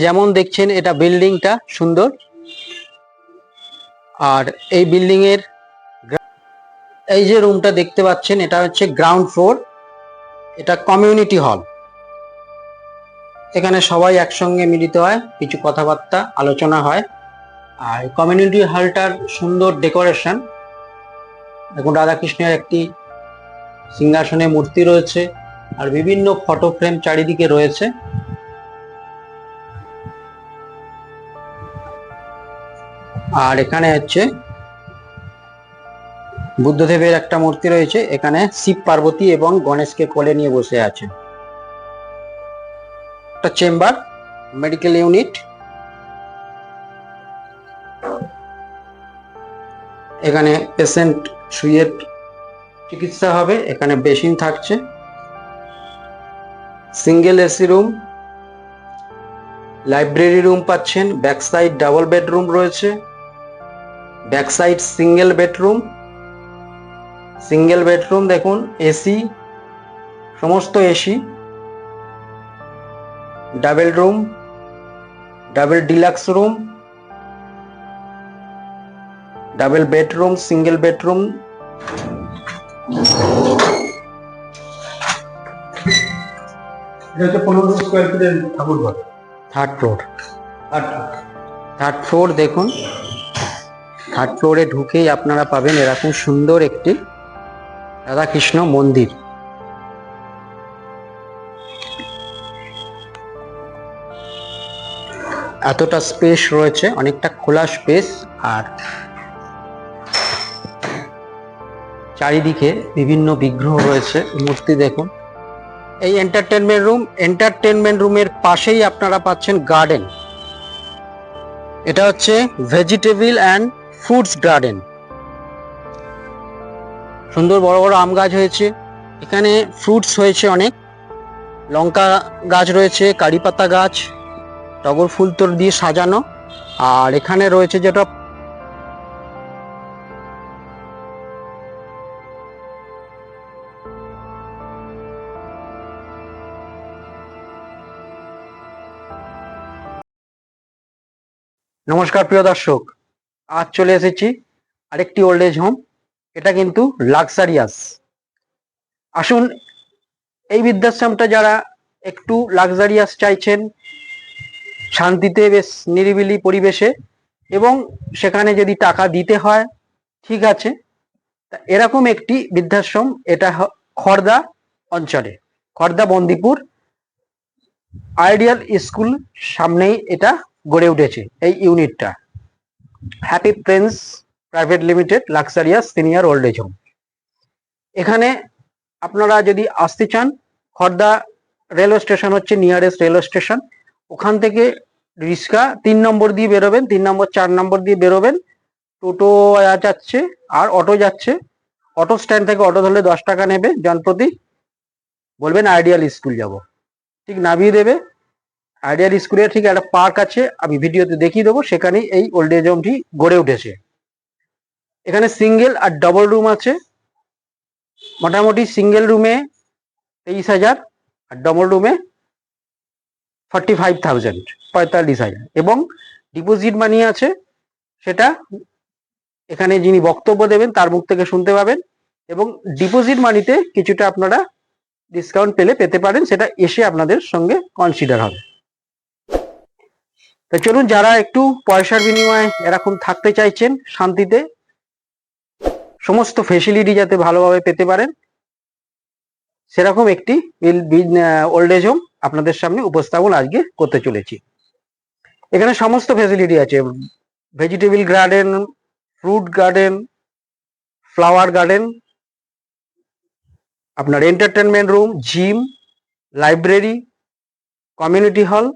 যেমন দেখছেন এটা বিল্ডিংটা সুন্দর, আর এই বিল্ডিং এর এই যে রুমটা দেখতে পাচ্ছেন এটা হচ্ছে গ্রাউন্ড ফ্লোর। এটা কমিউনিটি হল। এখানে সবাই একসঙ্গে মিলিত হয়, কিছু কথাবার্তা আলোচনা হয়। আর কমিউনিটি হলটার সুন্দর ডেকোরেশন দেখুন, রাধাকৃষ্ণের একটি সিংহাসনে মূর্তি রয়েছে, আর বিভিন্ন ফটো ফ্রেম চারিদিকে রয়েছে। আর এখানে হচ্ছে বুদ্ধদেবের একটা মূর্তি রয়েছে, এখানে শিব পার্বতী এবং গণেশকে কোলে নিয়ে বসে আছে। একটা চেম্বার, মেডিকেল ইউনিট। এখানে পেশেন্ট শুয়ে চিকিৎসা হবে, এখানে বেসিন থাকছে। Single AC room, library room পাচ্ছেন। ব্যাক সাইড ডাবল বেডরুম রয়েছে, back side single bedroom. Single bedroom দেখুন, এসি, সমস্ত AC. Double room, double deluxe room, double bedroom, single bedroom. এটা হচ্ছে 1500 স্কয়ার ফিটের ঠাকুর ঘর। Third floor. থার্ড ফ্লোর দেখুন, third ফ্লোরে ঢুকেই আপনারা পাবেন এরকম সুন্দর একটি রাধাকৃষ্ণ মন্দির। এতটা স্পেস রয়েছে, অনেকটা খোলা স্পেস, আর চারিদিকে বিভিন্ন বিগ্রহ রয়েছে, মূর্তি দেখুন। এই এন্টারটেনমেন্ট রুমের পাশেই আপনারা পাচ্ছেন গার্ডেন। এটা হচ্ছে ভেজিটেবল অ্যান্ড ফ্রুটস গার্ডেন। সুন্দর বড় বড় আম গাছ হয়েছে, এখানে ফ্রুটস হয়েছে অনেক। লঙ্কা গাছ রয়েছে, কারি পাতা গাছ, টগর ফুল তোর দিয়ে সাজানো। আর এখানে রয়েছে যেটা নমস্কার প্রিয় দর্শক, আজ চলে এসেছি আরেকটি ওল্ড এজ হোম। এটা কিন্তু লাক্সারিয়াস। আসুন, এই বৃদ্ধাশ্রমটা যারা একটু লাক্সারিয়াস চাইছেন, শান্তিতে বেশ নিরিবিলি পরিবেশে, এবং সেখানে যদি টাকা দিতে হয়, ঠিক আছে, এরকম একটি বৃদ্ধাশ্রম। এটা খড়দা অঞ্চলে, খড়দা বন্দিপুর আইডিয়াল স্কুল সামনেই এটা গড়ে উঠেছে এই ইউনিটটা। Happy prince private limited luxurious senior old age home. এখানে আপনারা যদি আসতে চান, খড়দা রেলওয়ে স্টেশন হচ্ছে নিয়ারেস্ট রেলওয়ে স্টেশন। ওখান থেকে রিক্সা 3 নম্বর দিয়ে বেরোবেন, 3 নম্বর 4 নম্বর দিয়ে বেরোবেন। টোটো যাচ্ছে আর অটো যাচ্ছে। অটো স্ট্যান্ড থেকে অটো ধরলে 10 টাকা নেবে জনপ্রতি। বলবেন আইডিয়াল স্কুল যাব, ঠিক নামিয়ে দেবে। আইডিয়াল স্কুলের ঠিক একটা পার্ক আছে, আমি ভিডিওতে দেখিয়ে দেবো, সেখানেই এই ওল্ড এজ হোমটি গড়ে উঠেছে। এখানে সিঙ্গেল আর ডবল রুম আছে। মোটামুটি সিঙ্গেল রুমে 23,000 আর ডবল রুমে 45,000, 45,000, এবং ডিপোজিট মানি আছে। সেটা এখানে যিনি বক্তব্য দেবেন তার মুখ থেকে শুনতে পাবেন, এবং ডিপোজিট মানিতে কিছুটা আপনারা ডিসকাউন্ট পেতে পারেন, সেটা এসে আপনাদের সঙ্গে কনসিডার হবে। তো চলুন, যারা একটু পয়সার বিনিময়ে এরকম থাকতে চাইছেন শান্তিতে, সমস্ত ফেসিলিটি যাতে ভালোভাবে পেতে পারেন, সেরকম একটি ওল্ড এজ হোম আপনাদের সামনে উপস্থাপন আজকে করতে চলেছি। এখানে সমস্ত ফেসিলিটি আছে, vegetable garden, fruit garden, flower garden, আপনার entertainment room, gym, library, community hall,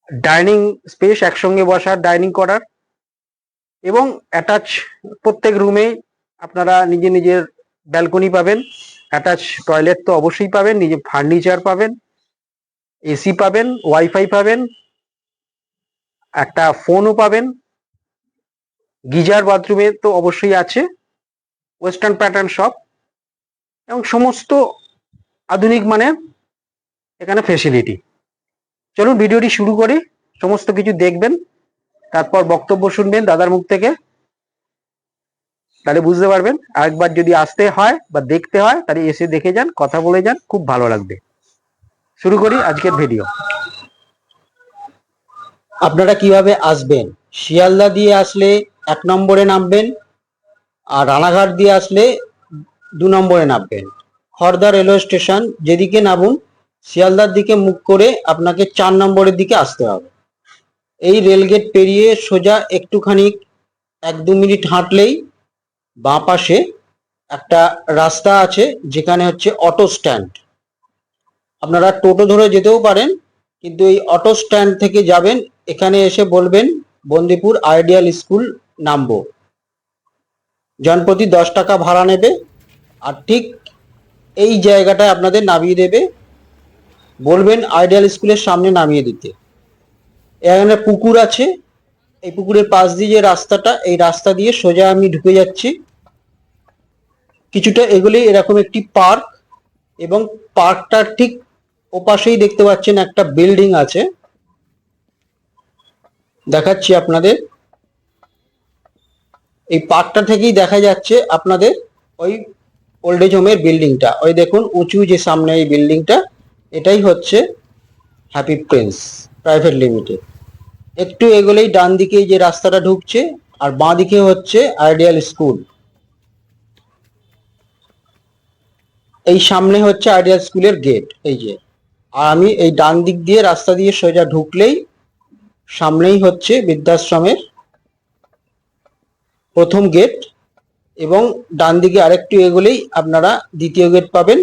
dining space, একসঙ্গে বসার ডাইনিং করার, এবং অ্যাটাচ প্রত্যেক রুমে আপনারা নিজের ব্যালকনি পাবেন। অ্যাটাচ টয়লেট তো অবশ্যই পাবেন, নিজে ফার্নিচার পাবেন, এসি পাবেন, ওয়াইফাই পাবেন, একটা ফোনও পাবেন। গিজার বাথরুমে তো অবশ্যই আছে, ওয়েস্টার্ন প্যাটার্ন সব, এবং সমস্ত আধুনিক মানের এখানে ফেসিলিটি। চলুন ভিডিওটি শুরু করি। সমস্ত কিছু দেখবেন, তারপর বক্তব্য শুনবেন দাদার মুখ থেকে, তাহলে বুঝতে পারবেন। আরেকবার যদি আসতে হয় বা দেখতে হয় তাহলে এসে দেখে যান, কথা বলে যান, খুব ভালো লাগবে। শুরু করি আজকের ভিডিও। আপনারা কিভাবে আসবেন? শিয়ালদা দিয়ে আসলে 1 নম্বরে নামবেন, আর রানাঘাট দিয়ে আসলে 2 নম্বরে নামবেন। খড়দা রেলওয়ে স্টেশন যেদিকে নামুন, শিয়ালদার দিকে মুখ করে আপনাকে 4 নম্বরের দিকে আসতে হবে। এই রেলগেট পেরিয়ে সোজা একটুখানি 1-2 মিনিট হাঁটলেই বাঁ পাশে একটা রাস্তা আছে, যেখানে হচ্ছে অটো স্ট্যান্ড। আপনারা টোটো ধরে যেতেও পারেন, কিন্তু এই অটো স্ট্যান্ড থেকে যাবেন, এখানে এসে বলবেন বন্দিপুর আইডিয়াল স্কুল নামবো। জনপ্রতি 10 টাকা ভাড়া নেবে, আর ঠিক এই জায়গাটায় আপনাদের নামিয়ে দেবে। বলবেন আইডিয়াল স্কুলের সামনে নামিয়ে দিতে। এখানে পুকুর আছে, এই পুকুরের পাশ দিয়ে যে রাস্তাটা, এই রাস্তা দিয়ে সোজা আমি ঢুকে যাচ্ছি। কিছুটা এগুলি এরকম একটি পার্ক, এবং পার্কটার ঠিক ওপাশেই দেখতে পাচ্ছেন একটা বিল্ডিং আছে, দেখাচ্ছি আপনাদের। এই পার্কটা থেকেই দেখা যাচ্ছে আপনাদের ওই ওল্ড এজ হোমের বিল্ডিংটা। ওই দেখুন উঁচু যে সামনে এই বিল্ডিংটা, এটাই হচ্ছে হ্যাপি প্রিন্স প্রাইভেট লিমিটেড। একটু এগোলেই ডান দিকে যে রাস্তাটা ঢুকছে, আর বাঁ দিকে হচ্ছে আইডিয়াল স্কুল। এই সামনে হচ্ছে আইডিয়াল স্কুলের গেট, এই যে। আর আমি এই ডান দিক দিয়ে রাস্তা দিয়ে সোজা ঢুকলেই সামনেই হচ্ছে বৃদ্ধাশ্রমের প্রথম গেট, এবং ডান দিকে আরেকটু এগোলেই আপনারা দ্বিতীয় গেট পাবেন।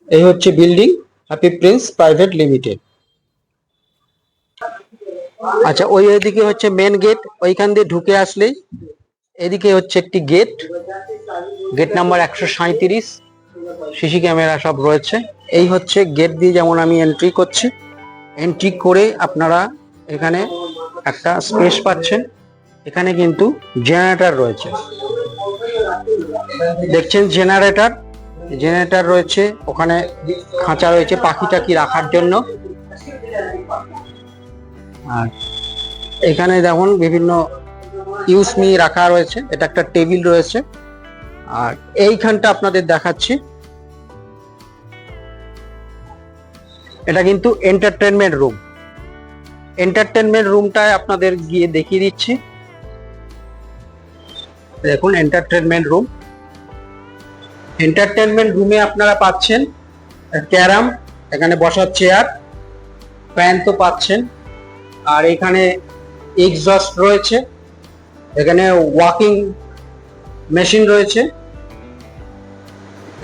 এই হচ্ছে building, happy prince private limited. আচ্ছা, ওই এদিকে হচ্ছে মেন গেট, ওইখান দিয়ে ঢুকে আসলেই এদিকে হচ্ছে একটি gate, gate number 137। CC camera সব রয়েছে। এই হচ্ছে গেট দিয়ে যেমন আমি এন্ট্রি করছি, এন্ট্রি করে আপনারা এখানে একটা স্পেস পাচ্ছেন। এখানে কিন্তু জেনারেটর রয়েছে, দেখছেন জেনারেটর রয়েছে। ওখানে খাঁচা রয়েছে পাখি টাকি রাখার জন্য। আর এখানে দেখুন বিভিন্ন ইউসমি রাখা রয়েছে, এটা একটা টেবিল রয়েছে। আর এইখানটা আপনাদের দেখাচ্ছি, এটা কিন্তু এন্টারটেনমেন্ট রুম। এন্টারটেনমেন্ট রুমটায় আপনাদের গিয়ে দেখিয়ে দিচ্ছি। দেখুন এন্টারটেনমেন্ট রুম। এন্টারটেনমেন্ট রুমে আপনারা পাচ্ছেন ক্যারাম, এখানে বসার চেয়ার, ফ্যান তো পাচ্ছেন। আর এখানে এক্সস্ট রয়েছে, এখানে ওয়াকিং মেশিন রয়েছে।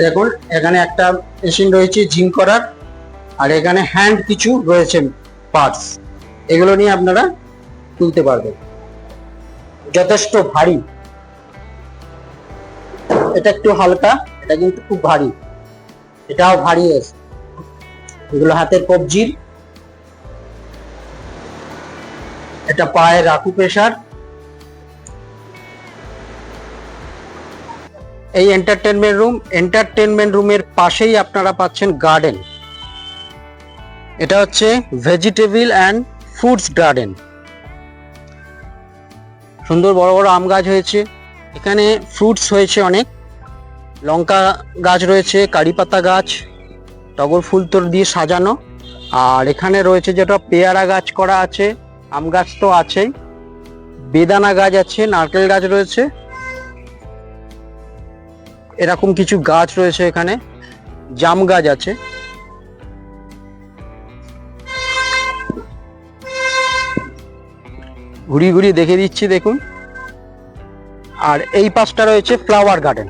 দেখুন এখানে একটা মেশিন রয়েছে জিম করার, আর এখানে হ্যান্ড কিছু রয়েছে পার্টস, এগুলো নিয়ে আপনারা তুলতে পারবেন। যথেষ্ট ভারী, এটা একটু হালকা, এটা কিন্তু খুব ভারী, এটাও ভারী আছে। এগুলো হাতের কবজির, এটা পায়ের আকুপ্রেশার। এই এন্টারটেনমেন্ট রুমের পাশেই আপনারা পাচ্ছেন গার্ডেন। এটা হচ্ছে ভেজিটেবল অ্যান্ড ফ্রুটস গার্ডেন। সুন্দর বড় বড় আম গাছ হয়েছে, এখানে ফ্রুটস হয়েছে অনেক, লঙ্কা গাছ রয়েছে, কারি পাতা গাছ, টগর ফুল তোর দিয়ে সাজানো। আর এখানে রয়েছে যেটা পেয়ারা গাছ করা আছে, আম গাছ তো আছেই, বেদানা গাছ আছে, নারকেল গাছ রয়েছে, এরকম কিছু গাছ রয়েছে। এখানে জাম গাছ আছে। ঘুরিয়ে ঘুরিয়ে দেখে দিচ্ছি, দেখুন। আর এই পাশটা রয়েছে ফ্লাওয়ার গার্ডেন,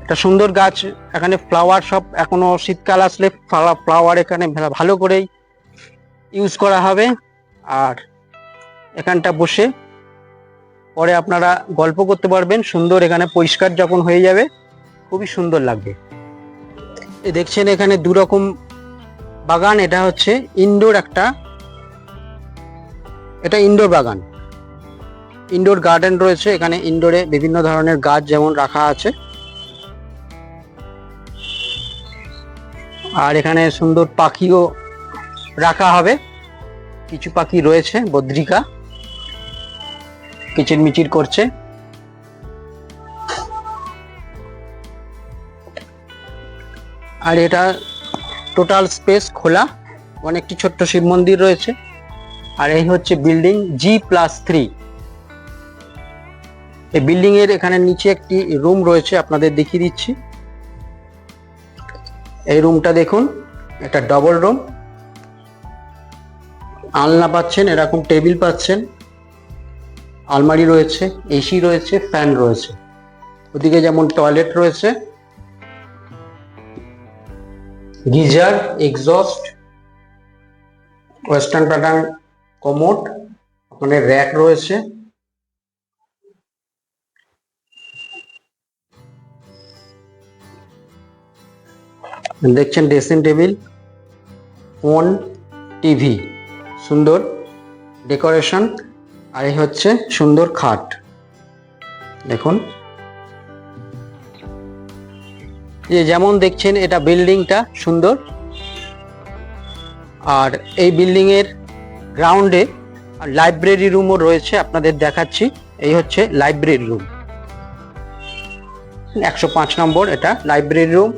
একটা সুন্দর গাছ। এখানে ফ্লাওয়ার সব, এখনো শীতকাল আসলে ফ্লাওয়ার এখানে ভালো করেই ইউজ করা হবে। আর এখানটা বসে পরে আপনারা গল্প করতে পারবেন, সুন্দর। এখানে পরিষ্কার যখন হয়ে যাবে খুবই সুন্দর লাগবে। এই দেখছেন এখানে 2 রকম বাগান, এটা হচ্ছে ইনডোর এটা ইনডোর বাগান, ইনডোর গার্ডেন রয়েছে। এখানে ইনডোরে বিভিন্ন ধরনের গাছ যেমন রাখা আছে। আর এখানে সুন্দর পাখিও রাখা হবে, কিছু পাখি রয়েছে বদ্রিকা কিচিরমিচির করছে। আর এটা টোটাল স্পেস খোলা, অনেকটি ছোট্ট শিব মন্দির রয়েছে। আর এই হচ্ছে বিল্ডিং G+3। এই বিল্ডিং এর এখানে নিচে একটি রুম রয়েছে, আপনাদের দেখিয়ে দিচ্ছি। এই রুমটা দেখুন, একটা ডবল রুম, আলনা পাচ্ছেন, এরকম টেবিল পাচ্ছেন, আলমারি রয়েছে, এসি রয়েছে, ফ্যান রয়েছে। ওদিকে যেমন টয়লেট রয়েছে, geyser, exhaust, western pattern commode, ওখানে র্যাক রয়েছে। দেখছেন ড্রেসিং টেবিল, ফোন, টিভি, সুন্দর ডেকোরেশন। আর এই হচ্ছে সুন্দর খাট, দেখুন। যেমন দেখছেন এটা বিল্ডিংটা সুন্দর। আর এই বিল্ডিং এর গ্রাউন্ডে লাইব্রেরি রুমও রয়েছে, আপনাদের দেখাচ্ছি। এই হচ্ছে লাইব্রেরি রুম, 105 নম্বর এটা লাইব্রেরি রুম।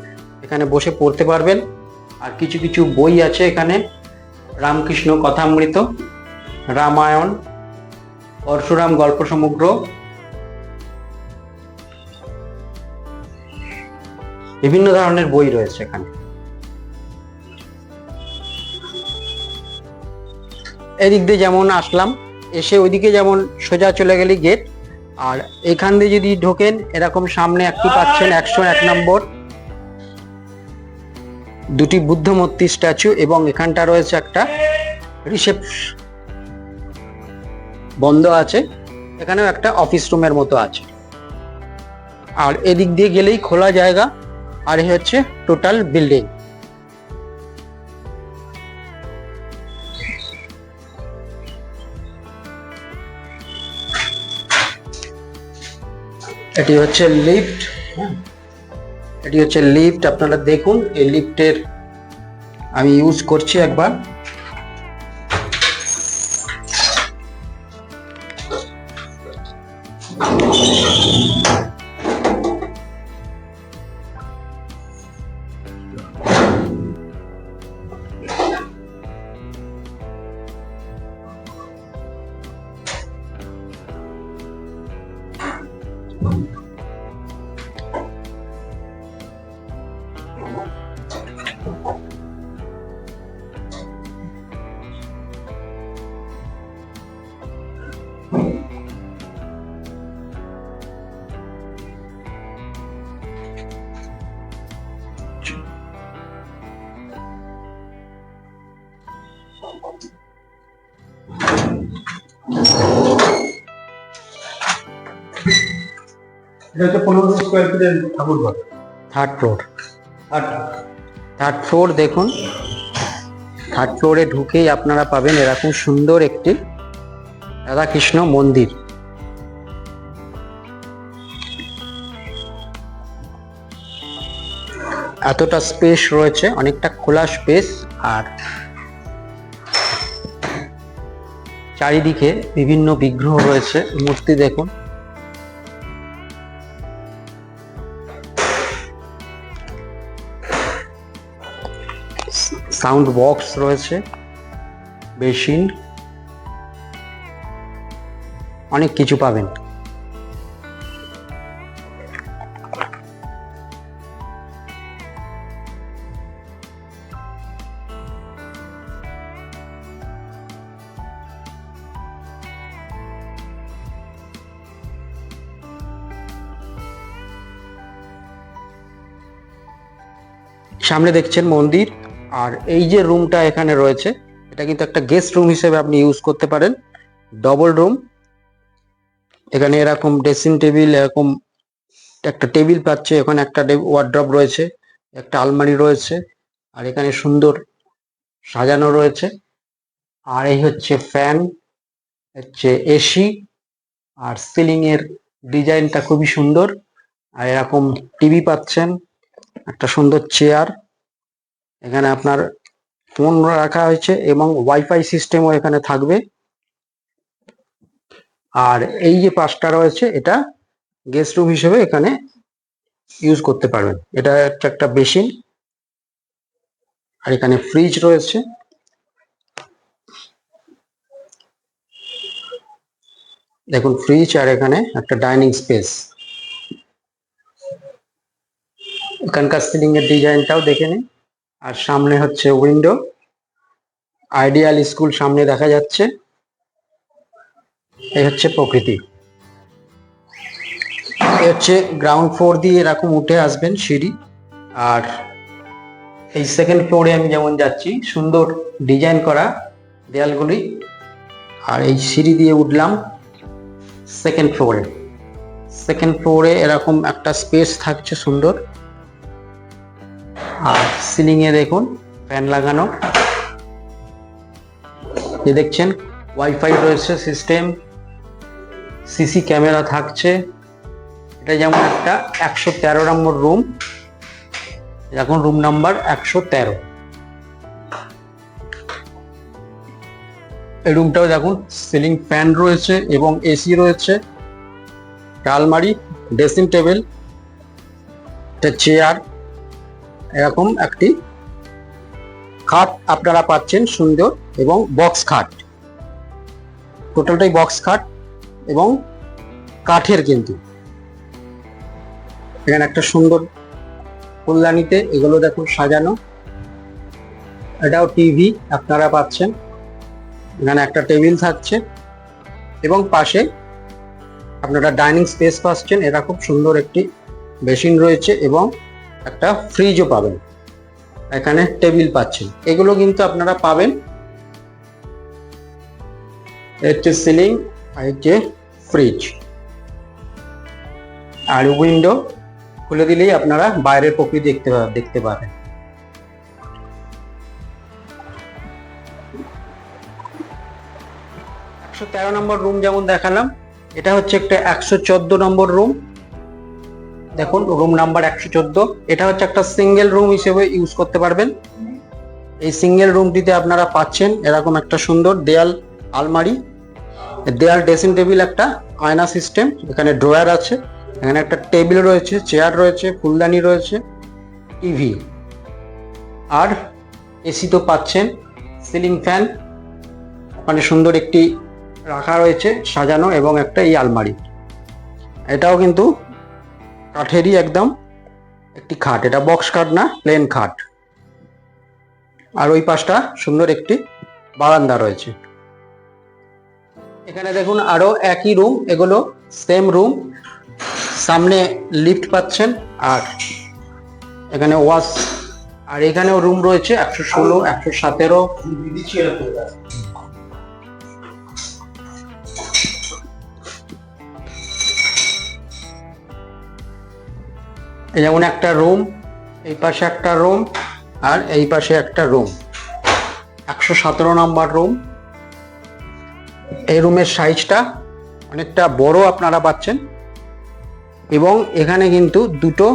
এখানে বসে পড়তে পারবেন। আর কিছু কিছু বই আছে এখানে, রামকৃষ্ণ কথামৃত, রামায়ণ, পরশুরাম গল্প সমগ্র, বিভিন্ন ধরনের বই রয়েছে এখানে। এদিক দিয়ে যেমন আসলাম, এসে ওইদিকে যেমন সোজা চলে গেলে গেট। আর এখান দিয়ে যদি ঢোকেন, এরকম সামনে একটি পাচ্ছেন 101 নম্বর, দুটি বুদ্ধ মূর্তি স্ট্যাচু, এবং এখানটা রয়েছে একটা রিসেপশন বন্ধ আছে, এখানেও একটা অফিস রুমের মতো আছে। আর এদিক দিয়ে গেলেই খোলা জায়গা। আর এই হচ্ছে টোটাল বিল্ডিং। এটি হচ্ছে লিফট, এটি হচ্ছে লিফট। আপনারা দেখুন, এই লিফটের আমি ইউজ করছি একবার। এটা হচ্ছে 1500 স্কোয়ার ফিটের ঠাকুর ঘর, থার্ড ফ্লোর। আর থার্ড ফ্লোর দেখুন, থার্ড ফ্লোরে ঢুকেই আপনারা পাবেন এরকম সুন্দর একটি রাধাকৃষ্ণ মন্দির। এতটা স্পেস রয়েছে, অনেকটা খোলা স্পেস। আর চারিদিকে বিভিন্ন বিগ্রহ রয়েছে, মূর্তি দেখুন। সাউন্ড বক্স রয়েছে, বেসিন, অনেক কিছু পাবেন। সামনে দেখছেন মন্দির। আর এই যে রুমটা এখানে রয়েছে, এটা কিন্তু একটা গেস্ট রুম হিসেবে আপনি ইউজ করতে পারেন, ডবল রুম। এখানে এরকম ড্রেসিং টেবিল, এরকম একটা টেবিল পাচ্ছে, ওখানে একটা ওয়ার্ড্রপ রয়েছে, একটা আলমারি রয়েছে। আর এখানে সুন্দর সাজানো রয়েছে। আর এই হচ্ছে ফ্যান, হচ্ছে এসি। আর সিলিং এর ডিজাইনটা খুবই সুন্দর। আর এরকম টিভি পাচ্ছেন, একটা সুন্দর চেয়ার, এখানে আপনার ফোন রাখা হয়েছে এবং ওয়াইফাই সিস্টেমও এখানে থাকবে। আর এই যে পাশটা রয়েছে এটা গেস্ট রুম হিসেবে এখানে ইউজ করতে পারবেন। এটা একটা বেসিন, আর এখানে ফ্রিজ রয়েছে। দেখুন ফ্রিজ, আর এখানে একটা ডাইনিং স্পেস। এখানকার সিলিং এর ডিজাইনটাও দেখে নিন। আর সামনে হচ্ছে উইন্ডো, আইডিয়াল স্কুল সামনে দেখা যাচ্ছে। এই হচ্ছে প্রকৃতি। এই হচ্ছে গ্রাউন্ড ফ্লোর দিয়ে এরকম উঠে আসবেন সিঁড়ি। আর এই সেকেন্ড ফ্লোরে আমি যেমন যাচ্ছি, সুন্দর ডিজাইন করা দেয়ালগুলি। আর এই সিঁড়ি দিয়ে উঠলাম সেকেন্ড ফ্লোরে। সেকেন্ড ফ্লোরে এরকম একটা স্পেস থাকছে সুন্দর। আর সিলিং এ দেখুন ফ্যান লাগানো। এ দেখছেন ওয়াইফাই রয়েছে সিস্টেম, সিসি ক্যামেরা থাকছে। এটা যেমন একটা 113 নম্বর রুম। এখন রুম নাম্বার 113। এই রুমটাও দেখুন সিলিং ফ্যান রয়েছে এবং এসি রয়েছে, আলমারি, ড্রেসিং টেবিল, একটা চেয়ার, এরকম একটি খাট আপনারা পাচ্ছেন সুন্দর, এবং বক্স খাট। টোটালটাই বক্স খাট এবং কাঠের। কিন্তু এখানে একটা সুন্দর ফুলদানিতে এগুলো দেখুন সাজানো। এটাও টিভি আপনারা পাচ্ছেন। এখানে একটা টেবিল থাকছে এবং পাশে আপনারা ডাইনিং স্পেস পাচ্ছেন। এরা খুব সুন্দর একটি বেসিন রয়েছে এবং একটা ফ্রিজও পাবেন। এখানে টেবিল পাচ্ছেন। এগুলো কিন্তু আপনারা পাবেন। হচ্ছে সিলিং, আর হচ্ছে ফ্রিজ, আর উইন্ডো খুলে দিলেই আপনারা বাইরের প্রকৃতি দেখতে পাবেন। একশো 13 নম্বর রুম যেমন দেখালাম, এটা হচ্ছে একটা 114 নম্বর রুম। দেখুন রুম নাম্বার 114। এটা হচ্ছে একটা সিঙ্গেল রুম হিসেবে ইউজ করতে পারবেন। এই সিঙ্গেল রুমটিতে আপনারা পাচ্ছেন এরকম একটা সুন্দর দেয়াল আলমারি, দেয়াল ড্রেসিং টেবিল, একটা আয়না সিস্টেম, এখানে ড্রয়ার আছে, এখানে একটা টেবিল রয়েছে, চেয়ার রয়েছে, ফুলদানি রয়েছে, টিভি, আর এসি তো পাচ্ছেন, সিলিং ফ্যান ওখানে সুন্দর একটি রাখা রয়েছে সাজানো, এবং একটা এই আলমারি। এটাও কিন্তু কাঠেরই একদম একটি খাট। এটা বক্স খাট না, প্লেন খাট। আর ওই পাশটা সুন্দর একটি বারান্দা রয়েছে। এখানে দেখুন আরো একই রুম, এগুলো সেম রুম। সামনে লিফট পাচ্ছেন, আর এখানে ওয়াশ, আর এখানেও রুম রয়েছে 116, 117। এই যেমন একটা রুম, এই পাশে একটা রুম, আর এই পাশে একটা রুম। 117 নম্বর রুম। এই রুমের সাইজটা অনেকটা বড় আপনারা পাচ্ছেন, এবং এখানে কিন্তু দুটো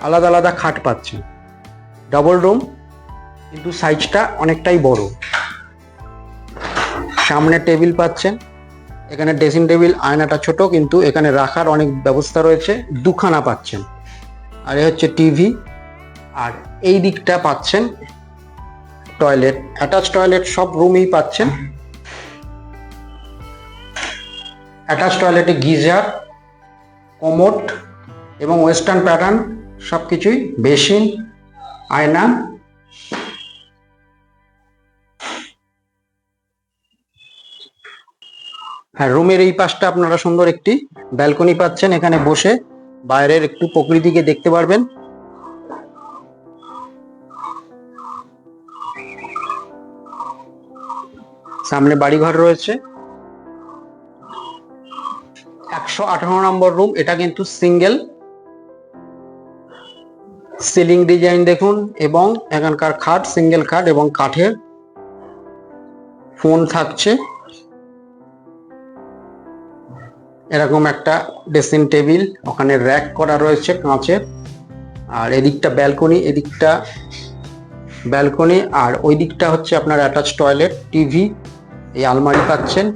আলাদা আলাদা খাট পাচ্ছেন। ডাবল রুম, কিন্তু সাইজটা অনেকটাই বড়। সামনে টেবিল পাচ্ছেন, এখানে ড্রেসিং টেবিল, আয়নাটা ছোট, কিন্তু এখানে রাখার অনেক ব্যবস্থা রয়েছে, দুখানা পাচ্ছেন। আর এ হচ্ছে টিভি। আর এই দিকটা পাচ্ছেন টয়লেট, অ্যাটাচ টয়লেট সব রুমেই পাচ্ছেন। অ্যাটাচ টয়লেটে গিজার, কমোড এবং ওয়েস্টার্ন প্যাটার্ন সবকিছুই, বেসিন, আয়না। হ্যাঁ, রুমের এই পাশটা আপনারা সুন্দর একটি ব্যালকনি পাচ্ছেন, এখানে বসে বাইরের একটু প্রকৃতিকে দেখতে পারবেন। সামনে বাড়িঘর রয়েছে। 118 নম্বর রুম। এটা কিন্তু সিঙ্গেল। সিলিং ডিজাইন দেখুন, এবং এখানকার খাট সিঙ্গেল খাট এবং কাঠের। ফোন থাকছে, এরকম একটা ড্রেসিং টেবিল, ওখানে র্যাক করা রয়েছে কাঁচের। আর এদিকটা ব্যালকনি, এদিকটা ব্যালকনি, আর ওই দিকটা হচ্ছে আপনার অ্যাটাচ টয়লেট, টিভি, এই আলমারি পাচ্ছেন,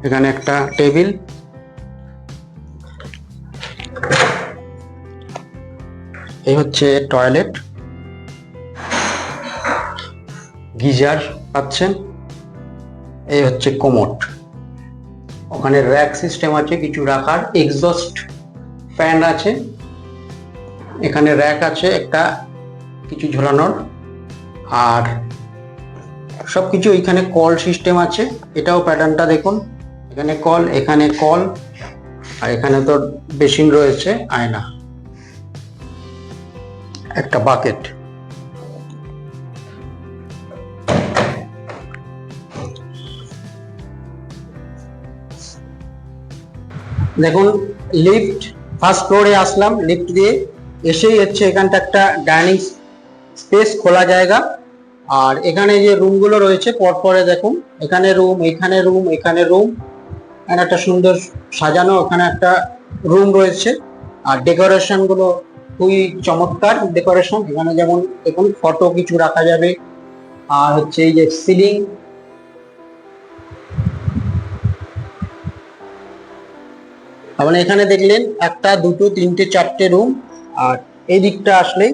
এখানে একটা টেবিল, এই হচ্ছে টয়লেট, গিজার পাচ্ছেন, এই হচ্ছে কোমোড, ওখানে র্যাক সিস্টেম আছে কিছু রাখার, এক্সস্ট ফ্যান আছে, এখানে র্যাক আছে একটা কিছু ঝোলানোর, আর সবকিছু এখানে কল সিস্টেম আছে, এটাও প্যাটার্নটা দেখুন, এখানে কল, আর এখানে তো বেসিন রয়েছে, আয়না, একটা বাকেট। দেখুন লিফট, ফার্স্ট ফ্লোরে আসলাম, লিফট দিয়ে এসেই হচ্ছে এখানটা একটা ডাইনিং স্পেস, খোলা জায়গা, আর এখানে যে রুমগুলো রয়েছে পরপরে দেখুন, এখানে রুম, এখানে রুম, এখানে রুম, এখানে একটা সুন্দর সাজানো, ওখানে একটা রুম রয়েছে, আর ডেকোরেশন গুলো খুবই চমৎকার ডেকোরেশন, এখানে যেমন দেখুন ফটো কিছু রাখা যাবে, আর হচ্ছে এই যে সিলিং, মানে এখানে দেখলেন একটা, দুটো, তিনটে, চারটে রুম, আর এই দিকটা আসলে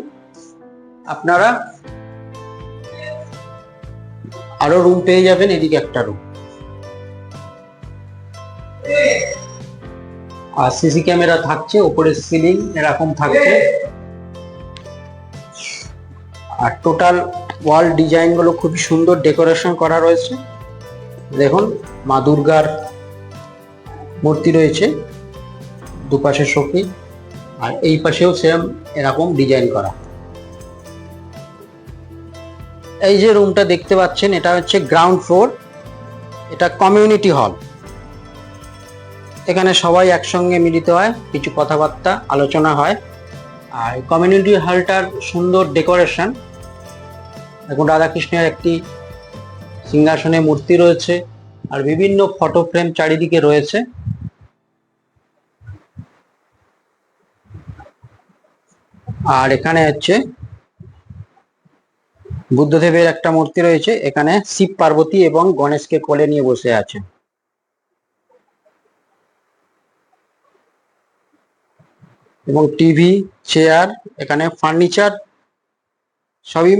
আপনারা আরো রুম পেয়ে যাবেন, এদিকে একটা রুম, আর সিসি ক্যামেরা থাকছে, উপরে সিলিং এরকম থাকছে, আর টোটাল ওয়াল ডিজাইন গুলো খুবই সুন্দর ডেকোরেশন করা রয়েছে। দেখুন মা দুর্গার মূর্তি রয়েছে, দুপাশে শোকেস, আর এই পাশেও সেম এরকম ডিজাইন করা। এই যে রুমটা দেখতে পাচ্ছেন এটা হচ্ছে গ্রাউন্ড ফ্লোর, এটা কমিউনিটি হল, এখানে সবাই একসঙ্গে মিলিত হয়, কিছু কথাবার্তা আলোচনা হয়, আর কমিউনিটি হলটার সুন্দর ডেকোরেশন, এখন রাধাকৃষ্ণের একটি সিংহাসনে মূর্তি রয়েছে, আর বিভিন্ন ফটো ফ্রেম চারিদিকে রয়েছে, আর এখানে হচ্ছে বুদ্ধদেবের একটা মূর্তি রয়েছে, এখানে শিব পার্বতী এবং গণেশকে কোলে নিয়ে বসে আছেন। এবং টিভি, চেয়ার, এখানে ফার্নিচার সবই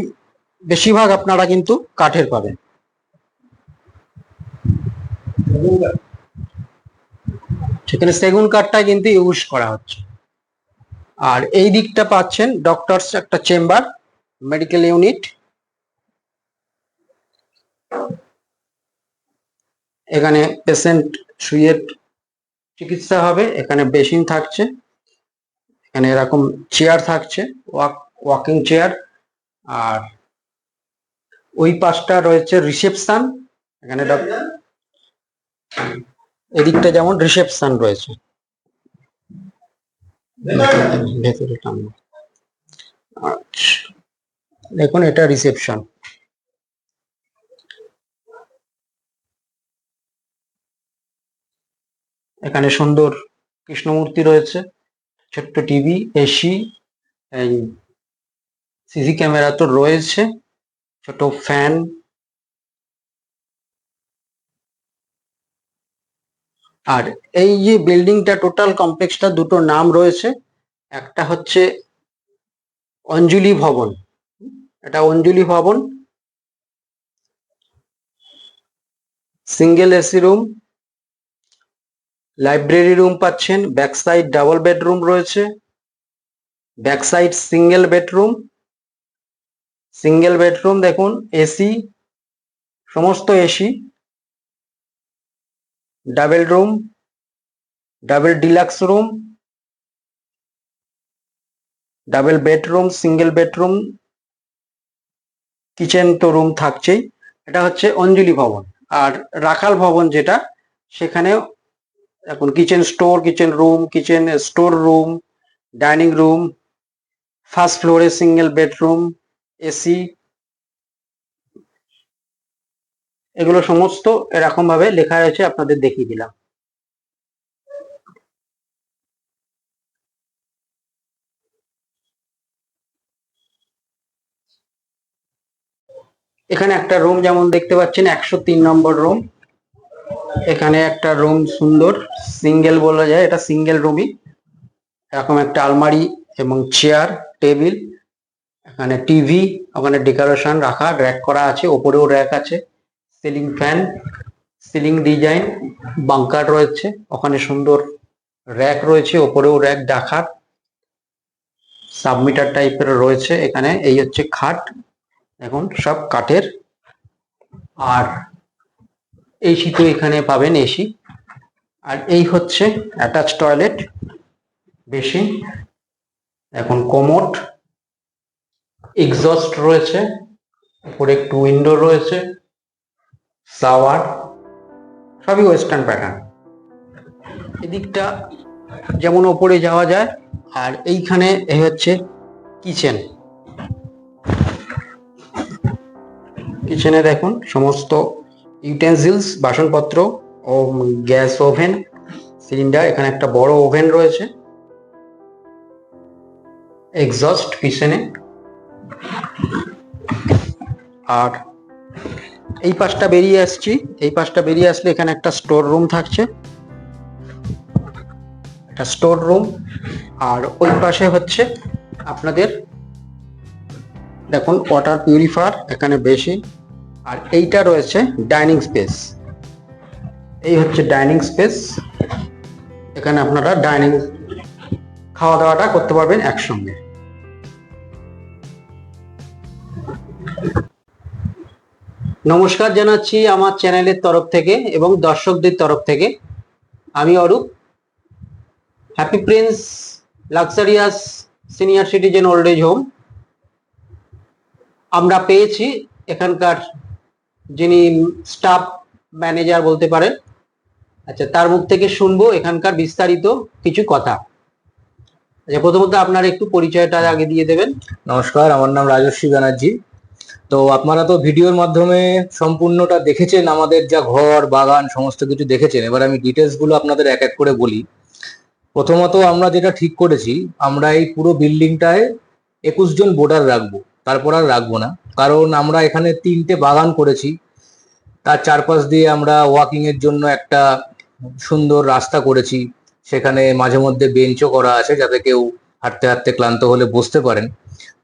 বেশিরভাগ আপনারা কিন্তু কাঠের পাবেন। সেখানে সেগুন কাঠটা কিন্তু ইউজ করা হচ্ছে। আর এই দিকটা পাচ্ছেন ডক্টরস একটা চেম্বার, মেডিকেল ইউনিট, এখানে পেশেন্ট শুয়ে চিকিৎসা হবে, এখানে বেসিন থাকছে, এখানে এরকম চেয়ার থাকছে, ওয়াকিং চেয়ার, আর ওই পাশটা রয়েছে রিসেপশন, এখানে এদিকটা যেমন রিসেপশন রয়েছে, ভেতরে টানবো। আচ্ছা, দেখুন এটা রিসেপশন, এখানে সুন্দর কৃষ্ণমূর্তি রয়েছে, ছোট্ট টিভি, এসি, এই সিসি ক্যামেরা তো রয়েছে, ছোট ফ্যান, আর এই যে বিল্ডিংটা টোটাল কমপ্লেক্সটা দুটো নাম রয়েছে, একটা হচ্ছে অঞ্জলি ভবন, এটা অঞ্জলি ভবন, single AC room, library room পাচ্ছেন, ব্যাক সাইড ডাবল বেডরুম রয়েছে, ব্যাক সাইড সিঙ্গেল বেডরুম দেখুন, এসি, সমস্ত AC, double room, double deluxe room, double bedroom, single bedroom, kitchen তো রুম থাকছেই, এটা হচ্ছে অঞ্জলি ভবন। আর রাখাল ভবন যেটা, সেখানে এখন kitchen store, kitchen room, kitchen store room, dining room, first ফ্লোরে সিঙ্গেল বেডরুম, এসি, এগুলো সমস্ত এরকম ভাবে লেখা রয়েছে, আপনাদের দেখিয়ে দিলাম। এখানে একটা রুম যেমন দেখতে পাচ্ছেন 103 নম্বর রুম। এখানে একটা রুম সুন্দর সিঙ্গেল বলা যায়, এটা সিঙ্গেল রুমই। এরকম একটা আলমারি এবং চেয়ার টেবিল, এখানে টিভি, ওখানে ডেকোরেশন রাখা র্যাক করা আছে, ওপরেও র্যাক আছে, ceiling fan, ceiling design, bunker রয়েছে, ওখানে সুন্দর র্যাক রয়েছে, ওপরেও র্যাক রাখার, সাবমিটার টাইপের রয়েছে এখানে। এই হচ্ছে খাট, এখন সব কাঠের। আর এসি তো এখানে পাবেন এসি। আর এই হচ্ছে অ্যাটাচ টয়লেট, বেসিন, এখন কোমোড, এক্সস্ট রয়েছে, উপরে একটু উইন্ডো রয়েছে, শাওয়ার, সবই ওয়েস্টার্ন প্যাটার্ন। এদিকটা যেমন ওপরে যাওয়া যায়। আর এইখানে এই হচ্ছে কিচেন। কিচেনে দেখুন সমস্ত ইউটেন্সিলস, বাসনপত্র ও গ্যাস ওভেন, সিলিন্ডার, এখানে একটা বড় ওভেন রয়েছে, এক্সস্ট পিছনে। আর এই পাশটা বেরিয়ে আসছি, এই পাশটা বেরিয়ে আসলে এখানে একটা স্টোর রুম থাকছে, একটা স্টোর রুম। আর ওই পাশে হচ্ছে আপনাদের দেখুন ওয়াটার পিউরিফায়ার এখানে বেশি। আর এইটা রয়েছে ডাইনিং স্পেস, এই হচ্ছে ডাইনিং স্পেস। এখানে আপনারা ডাইনিং খাওয়া দাওয়াটা করতে পারবেন একসঙ্গে। নমস্কার জানাচ্ছি আমার চ্যানেলের তরফ থেকে এবং দর্শকদের তরফ থেকে। আমি Arup, happy prince luxurious senior citizen old age home. আমরা পেয়েছি এখানকার যিনি স্টাফ ম্যানেজার বলতে পারেন, আচ্ছা তার মুখ থেকে শুনবো এখানকার বিস্তারিত কিছু কথা। আচ্ছা প্রথমত আপনার একটু পরিচয়টা আগে দিয়ে দেবেন। নমস্কার, আমার নাম রাজস্বী ব্যানার্জি। তো আপনারা তো ভিডিওর মাধ্যমে সম্পূর্ণটা দেখেছেন, আমাদের যা ঘর বাগান সমস্ত কিছু দেখেছেন। এবার আমি ডিটেলস গুলো আপনাদের এক এক করে বলি। প্রথমত আমরা যেটা ঠিক করেছি, আমরা এই পুরো বিল্ডিংটায় 21 জন বোর্ডার রাখবো, তারপর আর রাখবো না। কারণ আমরা এখানে 3টে বাগান করেছি, তার চারপাশ দিয়ে আমরা ওয়াকিং এর জন্য একটা সুন্দর রাস্তা করেছি। সেখানে মাঝে মধ্যে বেঞ্চও করা আছে, যাতে কেউ হাঁটতে হাঁটতে ক্লান্ত হলে বসতে পারেন।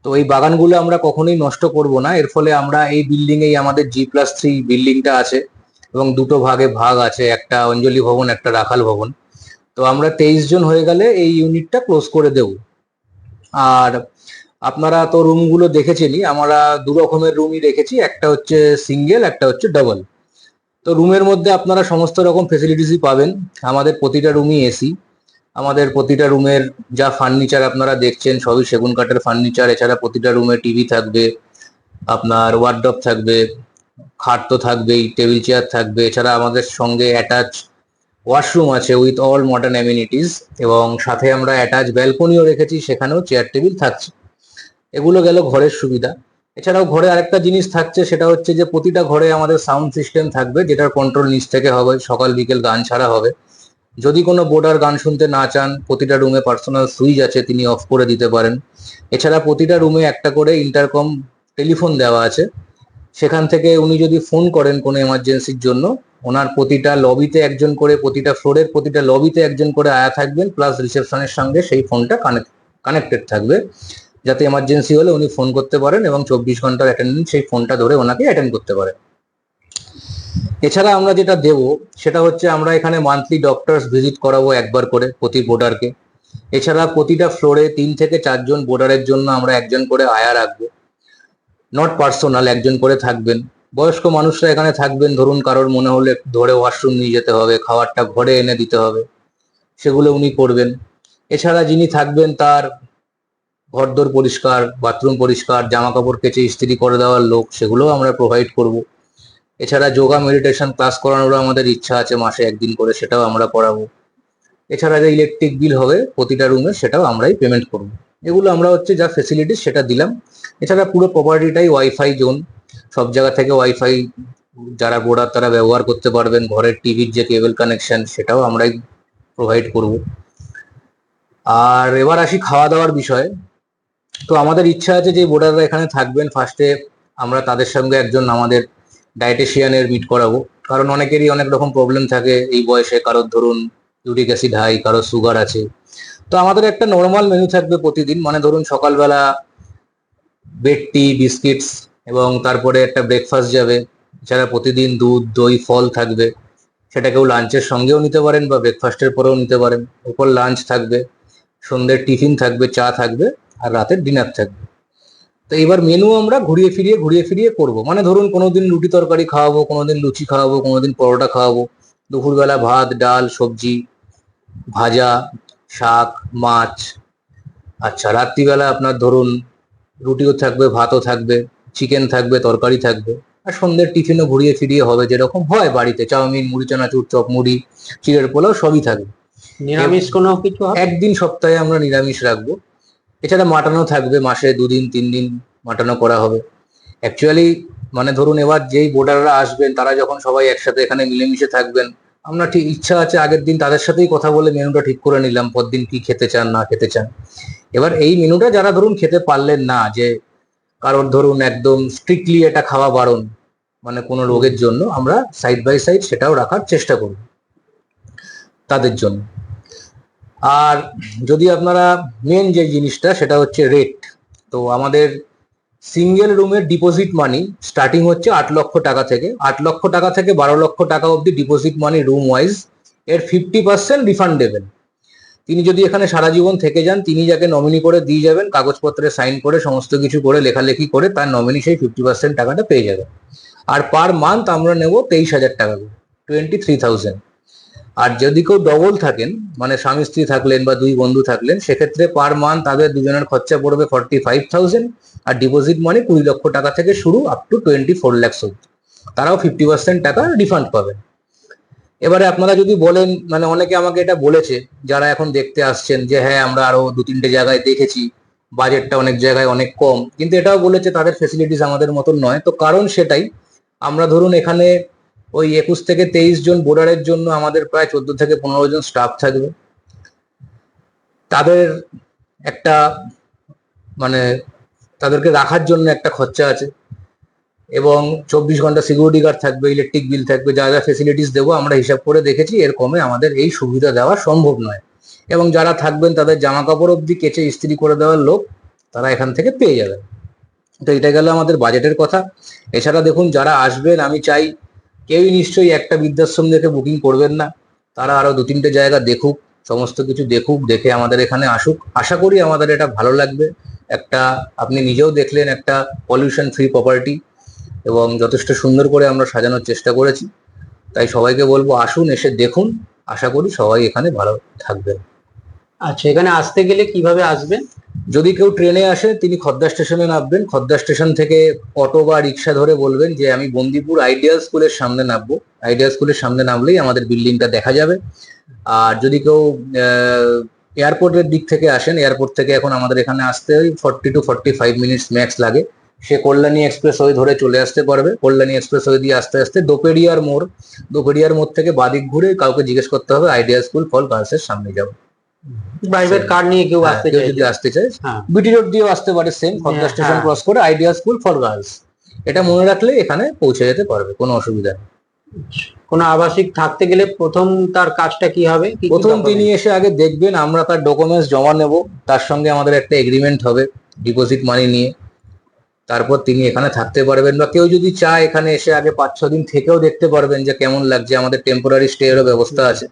তো এই বাগানগুলো আমরা কখনোই নষ্ট করব না। এর ফলে আমরা এই বিল্ডিং এই আমাদের G+3 বিল্ডিংটা আছে এবং দুটো ভাগে ভাগ আছে, একটা অঞ্জলি ভবন একটা রাখাল ভবন। তো আমরা 23 জন হয়ে গেলে এই ইউনিটটা ক্লোজ করে দেব। আর আপনারা তো রুমগুলো দেখেছেনই, আমরা দু রকমের রুমই রেখেছি, একটা হচ্ছে সিঙ্গেল, একটা হচ্ছে ডাবল। তো রুমের মধ্যে আপনারা সমস্ত রকম ফেসিলিটিসই পাবেন। আমাদের প্রতিটা রুমই এসি। আমাদের প্রতিটা রুমের যা ফার্নিচার আপনারা দেখছেন সবই সেগুন কাঠের ফার্নিচার। এছাড়া প্রতিটা রুমে টিভি থাকবে, আপনার ওয়ার্ডরোব থাকবে, খাট তো থাকবেই, টেবিল চেয়ার থাকবে। এছাড়া আমাদের সঙ্গে অ্যাটাচ ওয়াশরুম আছে উইথ অল মডার্ন অ্যামিনিটিস, এবং সাথে আমরা অ্যাটাচ ব্যালকনিও রেখেছি, সেখানেও চেয়ার টেবিল থাকছে। এগুলো গেল ঘরের সুবিধা। এছাড়াও ঘরে আরেকটা জিনিস থাকছে, সেটা হচ্ছে যে প্রতিটা ঘরে আমাদের সাউন্ড সিস্টেম থাকবে, যেটার কন্ট্রোল নিচ থেকে হবে, সকাল বিকেল গান ছাড়া হবে। যদি কোনো বোর্ডার গান শুনতে না চান, প্রতিটা রুমে পার্সোনাল সুইচ আছে, তিনি অফ করে দিতে পারেন। এছাড়া প্রতিটা রুমে একটা করে ইন্টারকম টেলিফোন দেওয়া আছে, সেখান থেকে উনি যদি ফোন করেন কোনো এমার্জেন্সির জন্য, ওনার প্রতিটা লবিতে একজন করে, প্রতিটা ফ্লোরের প্রতিটা লবিতে একজন করে আয়া থাকবেন, প্লাস রিসেপশনের সঙ্গে সেই ফোনটা কানেক্টেড থাকবে, যাতে এমার্জেন্সি হলে উনি ফোন করতে পারেন এবং 24 ঘন্টার অ্যাটেন্ডেন্স সেই ফোনটা ধরে ওনাকে অ্যাটেন্ড করতে পারেন। এছাড়া আমরা যেটা দেব সেটা হচ্ছে আমরা এখানে মান্থলি ডক্টরস ভিজিট করাবো একবার করে প্রতি বোর্ডারকে। এছাড়া প্রতিটা ফ্লোরে 3 থেকে 4 জন বোর্ডারের জন্য আমরা একজন করে আয়া রাখবো, নট পার্সোনাল, একজন করে থাকবেন। বয়স্ক মানুষরা এখানে থাকবেন, ধরুন কারোর মনে হলে ধরে ওয়াশরুম নিয়ে যেতে হবে, খাবারটা ঘরে এনে দিতে হবে, সেগুলো উনি করবেন। এছাড়া যিনি থাকবেন তার ঘরদোর পরিষ্কার, বাথরুম পরিষ্কার, জামা কাপড় কেচে ইস্ত্রি করে দেওয়ার লোক, সেগুলোও আমরা প্রোভাইড করব। এছাড়া যোগা মেডিটেশন ক্লাস করানোরও আমাদের ইচ্ছা আছে, মাসে একদিন করে, সেটাও আমরা করাবো। এছাড়া যে ইলেকট্রিক বিল হবে প্রতিটা রুমে, সেটাও আমরাই পেমেন্ট করব। এগুলো আমরা হচ্ছে যা ফেসিলিটিস সেটা দিলাম। এছাড়া পুরো প্রপার্টিটাই ওয়াইফাই জোন, সব জায়গা থেকে ওয়াইফাই যারা বোর্ডার তারা ব্যবহার করতে পারবেন। ঘরের টিভির যে কেবল কানেকশন সেটাও আমরাই প্রোভাইড করব। আর এবার আসি খাওয়া দাওয়ার বিষয়ে। তো আমাদের ইচ্ছা আছে যে বোর্ডাররা এখানে থাকবেন, ফার্স্টে আমরা তাদের সঙ্গে একজন আমাদের ডায়েটিশিয়ানের মিট করাবো, কারণ অনেকেরই অনেক রকম প্রবলেম থাকে এই বয়সে, কারোর ধরুন ইউরিক অ্যাসিড হাই, কারোর সুগার আছে। তো আমাদের একটা নর্মাল মেনু থাকবে প্রতিদিন, মানে ধরুন সকালবেলা ব্রেড, টি, বিস্কিটস এবং তারপরে একটা ব্রেকফাস্ট যাবে। এছাড়া প্রতিদিন দুধ, দই, ফল থাকবে, সেটা কেউ লাঞ্চের সঙ্গেও নিতে পারেন বা ব্রেকফাস্টের পরেও নিতে পারেন। এরপর লাঞ্চ থাকবে, সন্ধ্যের টিফিন থাকবে, চা থাকবে, আর রাতের ডিনার থাকবে। তো এবার মেনু আমরা ঘুরিয়ে ফিরিয়ে করব, মানে ধরুন কোনোদিন রুটি তরকারি খাওয়াবো, কোনোদিন লুচি খাওয়াবো, কোনোদিন পরোটা খাওয়াবো। দুপুরবেলা ভাত, ডাল, সবজি, ভাজা, শাক, মাছ। আচ্ছা, রাত্রিবেলা আপনার ধরুন রুটিও থাকবে, ভাতও থাকবে, চিকেন থাকবে, তরকারি থাকবে। আর সন্ধ্যের টিফিনও ঘুরিয়ে ফিরিয়ে হবে, যেরকম হয় বাড়িতে, চাউমিন, মুড়ি চানাচুর, চপ মুড়ি, চিড়ের পোলাও সবই থাকবে। নিরামিষ কোনো কিছু হবে? একদিন সপ্তাহে আমরা নিরামিষ রাখবো। এছাড়া মাটনও থাকবে, মাসে 2 দিন 3 দিন মাটনও করা হবে। অ্যাকচুয়ালি মানে ধরুন এবার যেই বোর্ডাররা আসবেন তারা যখন সবাই একসাথে এখানে মিলেমিশে থাকবেন, আমরা ঠিক ইচ্ছা আছে আগের দিন তাদের সাথেই কথা বলে মেনুটা ঠিক করে নিলাম, পরদিন কি খেতে চান না খেতে চান। এবার এই মেনুটা যারা ধরুন খেতে পারলেন না, যে কারোর ধরুন একদম স্ট্রিক্টলি এটা খাওয়া বারণ, মানে কোনো রোগের জন্য, আমরা সাইড বাই সাইড সেটাও রাখার চেষ্টা করব তাদের জন্য। আর যদি আপনারা মেন যে জিনিসটা সেটা হচ্ছে রেট, তো আমাদের সিঙ্গেল রুমের ডিপোজিট মানি স্টার্টিং হচ্ছে 8 লক্ষ টাকা থেকে। 8 লক্ষ টাকা থেকে 12 লক্ষ টাকা অবধি ডিপোজিট মানি রুম ওয়াইজ। এর 50% রিফান্ডেবল। তিনি যদি এখানে সারা জীবন থেকে যান, তিনি যাকে নমিনি করে দিয়ে যাবেন, কাগজপত্রে সাইন করে সমস্ত কিছু করে লেখালেখি করে, তার নমিনি সেই 50% টাকাটা পেয়ে যাবে। আর পার মান্থ আমরা নেব 23,000 টাকা করে, 23,000। আর যদি কেউ ডবল থাকেন, মানে স্বামী স্ত্রী থাকলেন বা 2 বন্ধু থাকলেন, সেক্ষেত্রে পার মান্থ তাদের দুজনের খরচা পড়বে 45,000। আর ডিপোজিট মানে 20 লক্ষ টাকা থেকে শুরু আপ টু 24 lakhs অব্দি, তারাও 50% টাকা রিফান্ড পাবেন। এবারে আপনারা যদি বলেন, মানে অনেকে আমাকে এটা বলেছে যারা এখন দেখতে আসছেন, যে হ্যাঁ আমরা আরো 2-3টে জায়গায় দেখেছি, বাজেটটা অনেক জায়গায় অনেক কম, কিন্তু এটাও বলেছে তাদের ফেসিলিটিস আমাদের মতন নয়। তো কারণ সেটাই, আমরা ধরুন এখানে ওই 21 থেকে 23 জন বোর্ডারের জন্য আমাদের প্রায় 14 থেকে 15 জন স্টাফ থাকবে। তাদের একটা মানে তাদেরকে রাখার জন্য একটা খরচা আছে, এবং 24 ঘন্টা সিকিউরিটি গার্ড থাকবে, ইলেকট্রিক বিল থাকবে, যা যা ফেসিলিটিস দেবো আমরা হিসাব করে দেখেছি, এর কমে আমাদের এই সুবিধা দেওয়া সম্ভব নয়। এবং যারা থাকবেন তাদের জামা কাপড় অবধি কেচে ইস্ত্রি করে দেওয়ার লোক তারা এখান থেকে পেয়ে যাবেন। তো এটা গেল আমাদের বাজেটের কথা। এছাড়া দেখুন, যারা আসবেন আমি চাই কেউই নিশ্চয়ই একটা বৃদ্ধাশ্রম দেখে বুকিং করবেন না, তারা আরো 2-3টে জায়গা দেখুক, সমস্ত কিছু দেখুক, দেখে আমাদের এখানে আসুক। আশা করি আমাদের এটা ভালো লাগবে। একটা আপনি নিজেও দেখলেন, একটা পলিউশন ফ্রি প্রপার্টি, এবং যথেষ্ট সুন্দর করে আমরা সাজানোর চেষ্টা করেছি। তাই সবাইকে বলবো আসুন, এসে দেখুন। আশা করি সবাই এখানে ভালো থাকবেন। আচ্ছা, এখানে আসতে গেলে কিভাবে আসবেন? যদি কেউ ট্রেনে আসে, তিনি খদ্দা স্টেশনে নামবেন। খদ্দা স্টেশন থেকে অটো বা রিক্সা ধরে বলবেন যে আমি বন্দিপুর আইডিয়াল স্কুলের সামনে নামবো। আইডিয়াল স্কুলের সামনে নামলেই আমাদের বিল্ডিংটা দেখা যাবে। আর যদি কেউ এয়ারপোর্টের দিক থেকে আসেন, এয়ারপোর্ট থেকে এখন আমাদের এখানে আসতে ওই 40 to 45 মিনিটস ম্যাক্স লাগে। সে কল্যাণী এক্সপ্রেস ওয়ে ধরে চলে আসতে পারবে। কল্যাণী এক্সপ্রেস ওয়ে দিয়ে আস্তে আস্তে দোপেরিয়ার মোড় থেকে বাদিক ঘুরে কাউকে জিজ্ঞেস করতে হবে আইডিয়াল স্কুল ফর গার্লসের সামনে যাবো। প্রাইভেট কার নিয়ে কেউ আসতে কেউ চাইলে? যদি আসতে চায় হ্যাঁ। বিটি রোড দিয়েও আসতে পারে, সেম খদ্দা স্টেশন হ্যাঁ। ক্রস করে আইডিয়া স্কুল ফর গার্লস, এটা মনে রাখলে এখানে পৌঁছে যেতে পারবে, কোনো অসুবিধা নেই। কোনো আবাসিক থাকতে গেলে প্রথম তার কাজটা কি হবে? কি কি প্রথম document? তিনি এসে আগে দেখবেন, আমরা তার ডকুমেন্টস জমা নেব, তার সঙ্গে আমাদের একটা এগ্রিমেন্ট হবে ডিপোজিট মানি নিয়ে। তারপর তিনি এখানে থাকতে পারবেন, বা কেউ যদি চায় এখানে এসে আগে 5-6 দিন থেকেও দেখতে পারবেন যে কেমন লাগছে। আমাদের টেম্পোরারি স্টে এরও ব্যবস্থা আছে,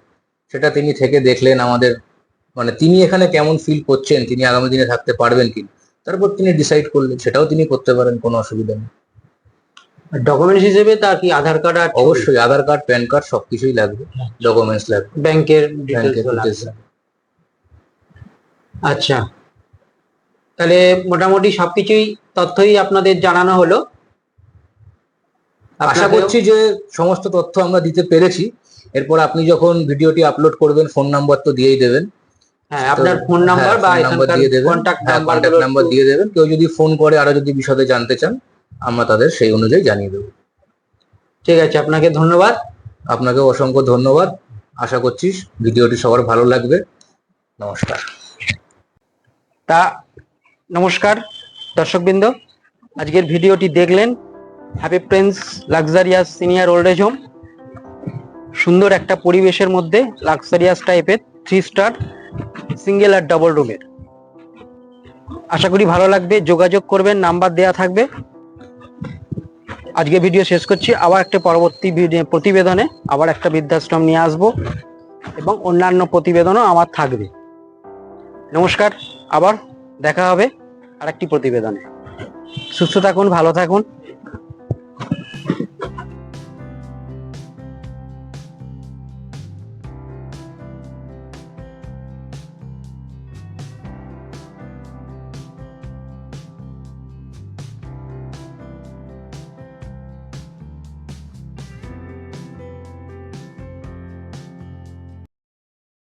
সেটা তিনি থেকে দেখলেন আমাদের, মানে তিনি এখানে কেমন ফিল করছেন, তিনি আগামী দিনে থাকতে পারবেন কি, তারপর তিনি ডিসাইড করলেন, সেটাও তিনি করতে পারেন, কোনো অসুবিধা নেই। ডকুমেন্টস হিসেবে তার কি আধার কার্ড আর অবশ্যই আধার কার্ড, প্যান কার্ড সবকিছুই লাগবে, ডকুমেন্টস লাগবে, ব্যাংকের ব্যাংকের ডিটেলস ডিটেলস লাগবে। আচ্ছা, তাহলে মোটামুটি সবকিছুই তথ্যই আপনাদের জানানো হলো। আশা আপনাকেও- করছি যে সমস্ত তথ্য আমরা দিতে পেরেছি। এরপর আপনি যখন ভিডিওটি আপলোড করবেন, ফোন নাম্বার তো দিয়েই দেবেন। হ্যাঁ, আপনার ফোন নাম্বার বা নাম্বার দিয়ে দেবেন, কন্ট্যাক্ট কন্ট্যাক্ট নাম্বার দিয়ে দেবেন। কেউ যদি ফোন করে আরো যদি বিশদে জানতে চান, আমরা তাদের সেই অনুযায়ী জানিয়ে দেবো। ঠিক আছে, আপনাকে ধন্যবাদ। আপনাকে অসংখ্য ধন্যবাদ। আশা করছি ভিডিওটি সবার ভালো লাগবে। নমস্কার। তা নমস্কার দর্শকবৃন্দ, আজকের ভিডিওটি দেখলেন happy prince luxurious senior old age home. সুন্দর একটা পরিবেশের মধ্যে লাক্সারিয়াস টাইপের 3 স্টার সিঙ্গেল আর ডাবল রুমের। আশা করি ভালো লাগবে, যোগাযোগ করবেন, নাম্বার দেওয়া থাকবে। আজকে ভিডিও শেষ করছি, আবার একটা পরবর্তী প্রতিবেদনে আবার একটা বৃদ্ধাশ্রম নিয়ে আসবো এবং অন্যান্য প্রতিবেদনও আমার থাকবে। নমস্কার, আবার দেখা হবে আরেকটি প্রতিবেদনে। সুস্থ থাকুন, ভালো থাকুন।